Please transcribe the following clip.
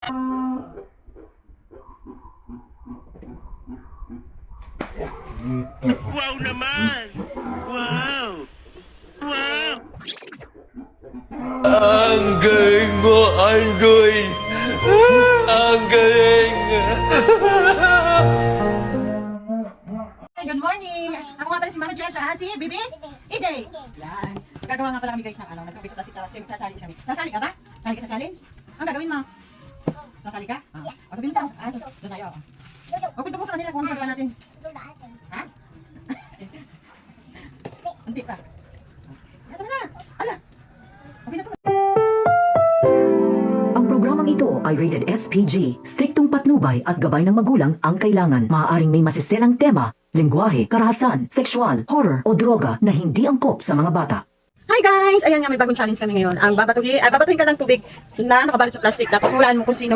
Wow naman! Wow! Wow! Ang galing mo, Anggoy! Ang galing! Good morning! Ako nga pala si Mama Jess, si Bibi? EJ! Yan. Gagawa nga pala kami guys ng nag-umpisa plastic talk. Challenge kami. Sasali ka ba? Sasali ka sa challenge? Ang gagawin mo? Sasali ka? O sabihin mo sa doon tayo. O kwento ko sa kanila kung ano gagawin natin. Ha? Hindi pa. Ito na! Ala! Okay na to. Ang programang ito ay rated SPG. Striktong patnubay at gabay ng magulang ang kailangan. Maaaring may masiselang tema, lengguwahe, karahasan, sexual, horror o droga na hindi angkop sa mga bata. Hi guys! Ayan nga, may bagong challenge kami ngayon. Ang babatuhin ka ng tubig na nakabalot sa plastic. Tapos hulaan mo kung sino